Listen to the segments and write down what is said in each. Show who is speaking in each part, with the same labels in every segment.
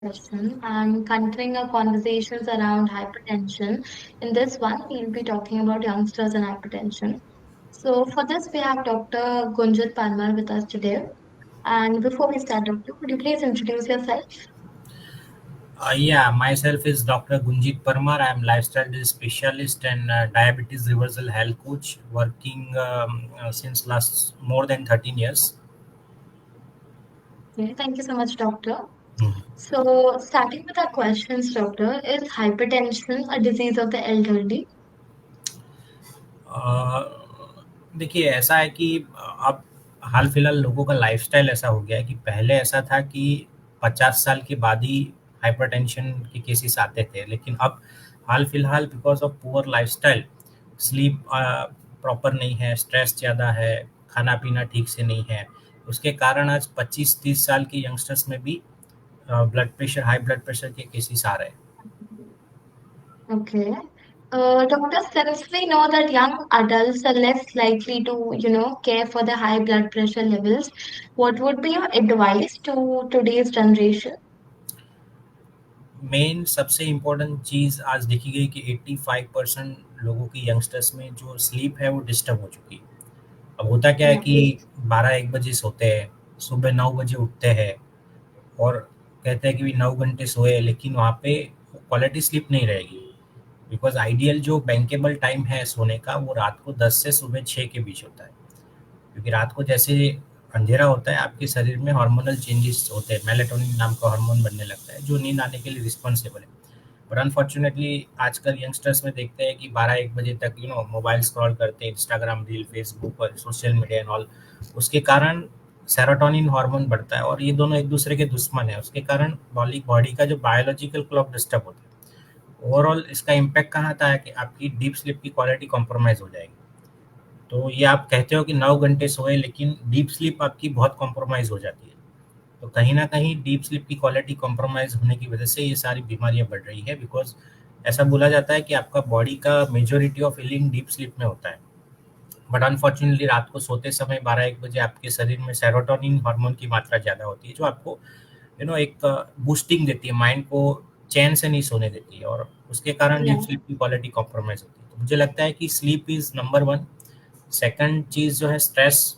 Speaker 1: session and continuing our conversations around hypertension. In this one, we'll be talking about youngsters and hypertension. So, for this, we have Dr. Gunjit Parmar with us today. And before we start, Doctor, could you please introduce yourself?
Speaker 2: Yeah, myself is Dr. Gunjit Parmar. I am lifestyle disease specialist and diabetes reversal health coach, working since last more than 13 years.
Speaker 1: Okay, thank you so much, Doctor.
Speaker 2: Mhm.
Speaker 1: So, starting with our questions, Doctor, is hypertension a disease of the elderly?
Speaker 2: अ, देखिए ऐसा है कि अब हाल फिलहाल लोगों का lifestyle ऐसा हो गया है कि पहले ऐसा था कि 50 साल के बाद ही हाइपरटेंशन के केसेस आते थे, लेकिन अब हाल फिलहाल because of poor lifestyle, sleep proper नहीं है, स्ट्रेस ज़्यादा है, खाना पीना ठीक से नहीं है, उसके कारण आज 25-30 साल के यंगस्टर्स में भी blood pressure, high blood pressure के केसेस आ रहे हैं।
Speaker 1: Okay. Doctor, since we know that young adults are less likely to, care for the high blood pressure levels, what would be your advice to today's generation?
Speaker 2: Main सबसे important चीज़ आज देखी गई कि 85% लोगों की यंगस्टर्स में जो स्लीप है वो डिस्टर्ब हो चुकी है। अब होता क्या है
Speaker 1: Yeah.
Speaker 2: कि 12-1 बजे सोते हैं, सुबह 9 बजे उठते हैं और कहते हैं कि भी 9 घंटे सोए, लेकिन वहाँ पे क्वालिटी स्लीप नहीं रहेगी। बिकॉज़ आइडियल जो बैंकेबल टाइम है सोने का वो रात को 10 से सुबह 6 के बीच होता है। क्योंकि रात को जैसे अंधेरा होता है आपके शरीर में हार्मोनल चेंजेस होते हैं, मेलाटोनिन नाम का हार्मोन बनने लगता है जो नींद आने के लिए रिस्पॉन्सिबल है। बट अनफॉर्चुनेटली आजकल यंगस्टर्स में देखते हैं कि 12-1 बजे तक मोबाइल स्क्रॉल करते हैं, इंस्टाग्राम रील, फेसबुक और सोशल मीडिया एंड ऑल। उसके कारण सेरोटोनिन हार्मोन बढ़ता है और ये दोनों एक दूसरे के दुश्मन है। उसके कारण बॉडी बॉडी का जो बायोलॉजिकल क्लॉक डिस्टर्ब होता है। ओवरऑल इसका इम्पैक्ट कहाँ आता है कि आपकी डीप स्लीप की क्वालिटी कॉम्प्रोमाइज़ हो जाएगी। तो ये आप कहते हो कि 9 घंटे सोए, लेकिन डीप स्लीप आपकी बहुत कॉम्प्रोमाइज़ हो जाती है। तो कहीं न कहीं डीप स्लीप की क्वालिटी कॉम्प्रोमाइज़ होने की वजह से ये सारी बीमारियाँ बढ़ रही है, बिकॉज़ ऐसा बोला जाता है कि आपका बॉडी का majority of healing deep sleep में होता है। बट अनफॉर्चुनेटली रात को सोते समय 12-1 बजे आपके शरीर में सेरोटोनिन हार्मोन की मात्रा ज़्यादा होती है, जो आपको एक बूस्टिंग देती है, माइंड को चैन से नहीं सोने देती है और उसके कारण डीप
Speaker 1: Yeah.
Speaker 2: स्लीप की क्वालिटी कॉम्प्रोमाइज़ होती है। तो मुझे लगता है कि स्लीप इज़ नंबर 1। सेकंड चीज़ जो है स्ट्रेस,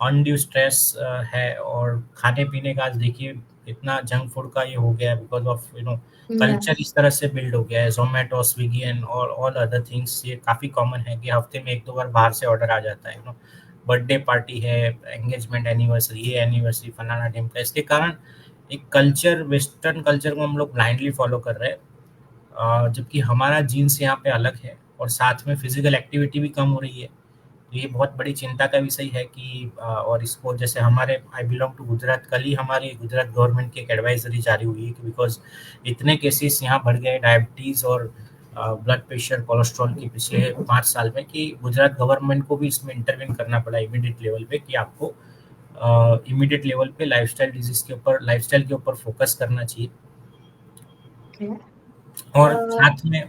Speaker 2: अनड्यू स्ट्रेस है। और खाने-पीने का आज देखिए इतना जंक फूड का ये हो गया है बिकॉज़ ऑफ कल्चर
Speaker 1: Yes.
Speaker 2: इस तरह से बिल्ड हो गया है। Zomato, Swiggy and all other things, ये काफ़ी कॉमन है कि हफ्ते में 1-2 बार बाहर से ऑर्डर आ जाता है। बर्थडे पार्टी है, एंगेजमेंट एनिवर्सरी, ये एनिवर्सरी, फलाना-ढिमका। इसके कारण एक कल्चर, वेस्टर्न कल्चर को हम लोग ब्लाइंडली फॉलो कर रहे हैं। जबकि हमारा जीन्स यहाँ पे अलग है और साथ में फिज़िकल एक्टिविटी भी कम हो रही है। तो ये बहुत बड़ी चिंता का विषय है कि और इसको जैसे हमारे आई बिलोंग टू गुजरात, कल ही हमारी गुजरात गवर्नमेंट की एक एडवाइजरी जारी हुई है कि बिकॉज़ इतने केसेस यहाँ बढ़ गए डायबिटीज़ और ब्लड प्रेशर, कोलेस्ट्रॉल की पिछले 5 साल में, कि गुजरात गवर्नमेंट को भी इसमें इंटरवेन करना पड़ा इमीडिएट लेवल पे कि आपको इमीडिएट लेवल पे लाइफ़स्टाइल के ऊपर फ़ोकस करना चाहिए।
Speaker 1: Okay.
Speaker 2: और
Speaker 1: Uh,
Speaker 2: साथ में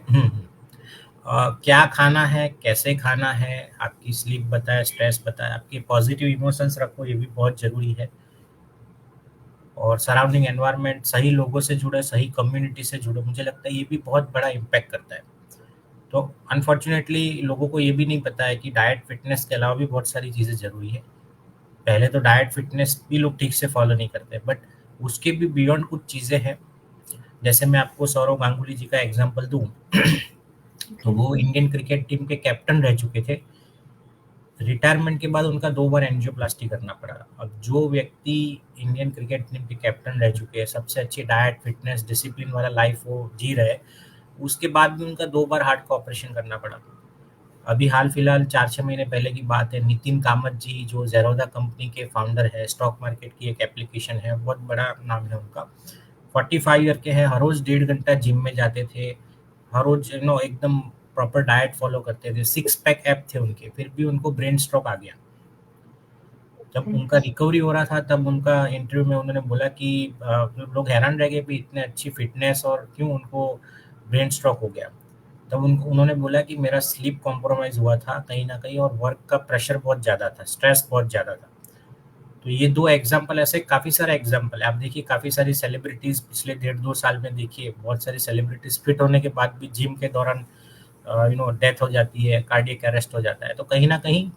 Speaker 2: क्या खाना है, कैसे खाना है, आपकी स्लीप बताए, स्ट्रेस बताए, आपके पॉजिटिव इमोशंस रखो, ये भी बहुत ज़रूरी है। और सराउंडिंग एनवायरनमेंट, सही लोगों से जुड़े, सही कम्युनिटी से जुड़ो, मुझे लगता है ये भी बहुत बड़ा इम्पैक्ट करता है। तो अनफॉर्चुनेटली लोगों को ये भी नहीं पता है कि डाइट, फिटनेस के अलावा भी बहुत सारी चीज़ें ज़रूरी है। पहले तो डाइट, फिटनेस भी लोग ठीक से फॉलो नहीं करते, बट उसके भी बियॉन्ड कुछ चीज़ें हैं। जैसे मैं आपको सौरव गांगुली जी का एग्ज़ाम्पल दूँ, तो
Speaker 1: okay.
Speaker 2: वो इंडियन क्रिकेट टीम के कैप्टन रह चुके थे। रिटायरमेंट के बाद उनका 2 बार एंजियोप्लास्टी करना पड़ा। अब जो व्यक्ति इंडियन क्रिकेट टीम के कैप्टन रह चुके हैं, सबसे अच्छी डाइट, फिटनेस, डिसिप्लिन वाला लाइफ वो जी रहे, उसके बाद भी उनका 2 बार हार्ट का ऑपरेशन करना पड़ा। अभी हाल-फिलहाल 4-6 महीने पहले की बात है, नितिन कामत जी जो ज़ेरोधा कंपनी के फाउंडर है, स्टॉक मार्केट की एक एप्लीकेशन है, बहुत बड़ा नाम है उनका। 45 ईयर के हैं, हर रोज़ 1.5 घंटा जिम में जाते थे, हर रोज़ एकदम प्रॉपर डाइट फ़ॉलो करते थे, सिक्स पैक ऐप थे उनके, फिर भी उनको ब्रेन स्ट्रोक आ गया। जब
Speaker 1: Okay.
Speaker 2: उनका रिकवरी हो रहा था तब उनका इंटरव्यू में उन्होंने बोला कि लोग हैरान रह गए कि इतने अच्छी फ़िटनेस और क्यों उनको ब्रेन स्ट्रोक हो गया। तब उन्होंने बोला कि मेरा स्लीप कॉम्प्रोमाइज़ हुआ था कहीं न कहीं और वर्क का प्रेशर बहुत ज़्यादा था, स्ट्रेस बहुत ज़्यादा था। तो ये 2 एग्ज़ाम्पल, ऐसे काफ़ी सारे एग्ज़ाम्पल है। आप देखिए काफ़ी सारी सेलिब्रिटीज़ पिछले डेढ़ 2 साल में देखिए, बहुत सारी सेलिब्रिटीज़ फिट होने के बाद भी जिम के दौरान डेथ हो जाती है, कार्डियक अरेस्ट हो जाता है। तो कहीं न कहीं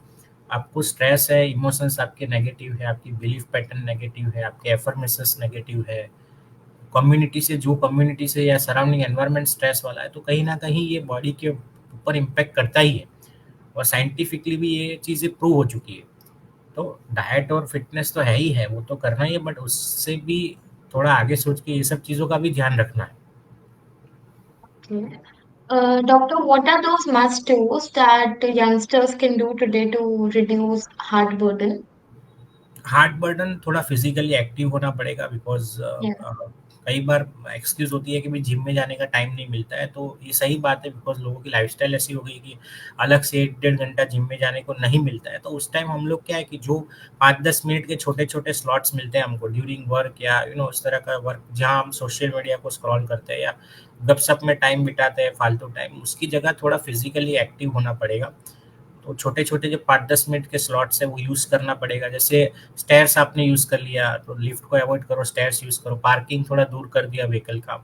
Speaker 2: आपको स्ट्रेस है, इमोशंस आपके नेगेटिव है, आपकी बिलीफ पैटर्न नेगेटिव है, आपके अफ़र्मेशंस नेगेटिव है, कम्युनिटी से या सराउंडिंग एनवायरनमेंट स्ट्रेस वाला है, तो कहीं न कहीं ये बॉडी के ऊपर इम्पैक्ट करता ही है। और साइंटिफिकली भी ये चीज़ें प्रूव हो चुकी है। तो डाइट और फिटनेस तो है ही है, वो तो करना ही है, बट उससे भी थोड़ा आगे सोच के ये सब चीज़ों का भी ध्यान रखना है।
Speaker 1: Okay. Doctor, what are those must-dos that youngsters can do today to reduce heart burden?
Speaker 2: Heart burden थोड़ा फिजिकली एक्टिव होना पड़ेगा, बिकॉज
Speaker 1: Yeah.
Speaker 2: कई बार एक्सक्यूज होती है कि भाई जिम में जाने का टाइम नहीं मिलता है, तो ये सही बात है, बिकॉज लोगों की लाइफस्टाइल ऐसी हो गई कि अलग से 1 डेढ़ घंटा जिम में जाने को नहीं मिलता है। तो उस टाइम हम लोग क्या है कि जो 5-10 मिनट के छोटे छोटे स्लॉट्स मिलते हैं हमको ड्यूरिंग वर्क या उस तरह का वर्क, जहाँ हम सोशल मीडिया को स्क्रॉल करते हैं या गपशप में टाइम बिताते हैं फालतू टाइम, उसकी जगह थोड़ा फिजिकली एक्टिव होना पड़ेगा। तो छोटे-छोटे जो 5-10 मिनट के स्लॉट्स है वो यूज़ करना पड़ेगा। जैसे स्टेयर्स आपने यूज़ कर लिया, तो लिफ्ट को अवॉइड करो, स्टेयर्स यूज़ करो, पार्किंग थोड़ा दूर कर दिया व्हीकल का।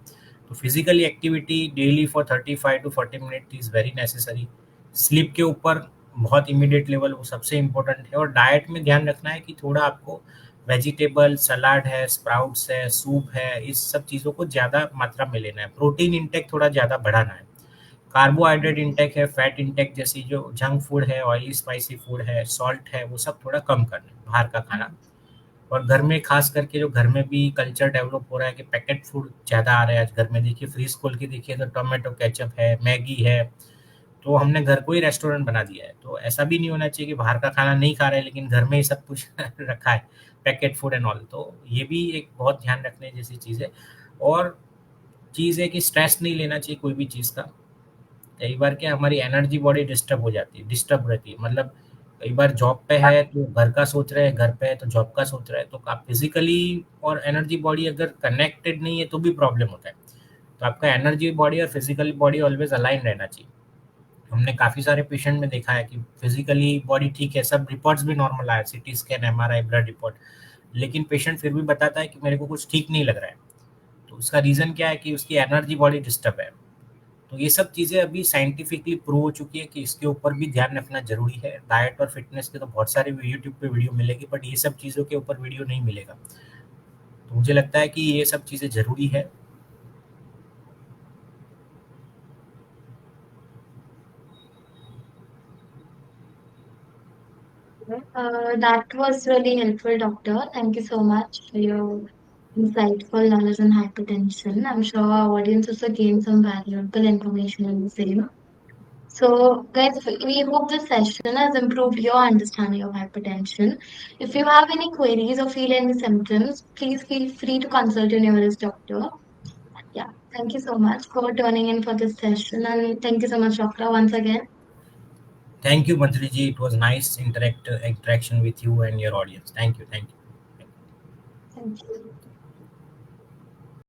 Speaker 2: तो physically activity daily for 35 to 40 minute is very necessary. Sleep के ऊपर बहुत इमीडिएट लेवल वो सबसे इम्पोर्टेंट है। और डाइट में ध्यान रखना है कि थोड़ा आपको वेजिटेबल, सलाद है, स्प्राउट्स है, सूप है, इस सब चीज़ों को ज़्यादा मात्रा में लेना है। प्रोटीन इंटेक थोड़ा ज़्यादा बढ़ाना है। कार्बोहाइड्रेट इंटेक है, फैट इंटेक जैसी जो जंक फूड है, ऑयली स्पाइसी फूड है, सॉल्ट है, वो सब थोड़ा कम करना है, बाहर का खाना। और घर में खास करके जो घर में भी कल्चर डेवलप हो रहा है कि पैकेट फूड ज़्यादा आ रहा है आज घर में, देखिए फ्रीज खोल के देखिए तो टोमेटो केचप है, मैगी है, तो हमने घर को ही रेस्टोरेंट बना दिया है। तो ऐसा भी नहीं होना चाहिए कि बाहर का खाना नहीं खा रहे हैं लेकिन घर में ही सब कुछ रखा है, पैकेट फूड एंड ऑल। तो ये भी एक बहुत ध्यान रखने जैसी चीज़ है। और चीज़ है कि स्ट्रेस नहीं लेना चाहिए कोई भी चीज़ का। कई बार क्या हमारी एनर्जी बॉडी डिस्टर्ब हो जाती है, डिस्टर्ब रहती है, मतलब कई बार जॉब पे है तो घर का सोच रहे हैं, घर पे है तो जॉब का सोच रहे हैं, तो आप फिजिकली और एनर्जी बॉडी अगर कनेक्टेड नहीं है तो भी प्रॉब्लम होता है। तो आपका एनर्जी बॉडी और फिजिकल बॉडी ऑलवेज अलाइन रहना चाहिए। हमने काफ़ी सारे पेशेंट में देखा है कि फिजिकली बॉडी ठीक है, सब रिपोर्ट्स भी नॉर्मल आया, CT scan, MRI, blood report, लेकिन पेशेंट फिर भी बताता है कि मेरे को कुछ ठीक नहीं लग रहा है। तो उसका रीज़न क्या है कि उसकी एनर्जी बॉडी डिस्टर्ब है। तो ये सब चीज़ें अभी साइंटिफिकली प्रूव हो चुकी है कि इसके ऊपर भी ध्यान रखना ज़रूरी है। डाइट और फिटनेस के तो बहुत सारे यूट्यूब पे वीडियो मिलेगी, बट ये सब चीज़ों के ऊपर वीडियो नहीं मिलेगा। तो मुझे लगता है कि ये सब चीज़ें ज़रूरी है।
Speaker 1: That was really helpful, doctor. Thank you so much for your insightful knowledge on hypertension. I'm sure our audience also gained some valuable information in the same. So, guys, we hope this session has improved your understanding of hypertension. If you have any queries or feel any symptoms, please feel free to consult your nearest doctor. Yeah, thank you so much for turning in for this session, and thank you so much, doctor, once again.
Speaker 2: Thank you मंथली ji, it was nice interaction with you and your audience. Thank you, thank you.
Speaker 1: Thank you.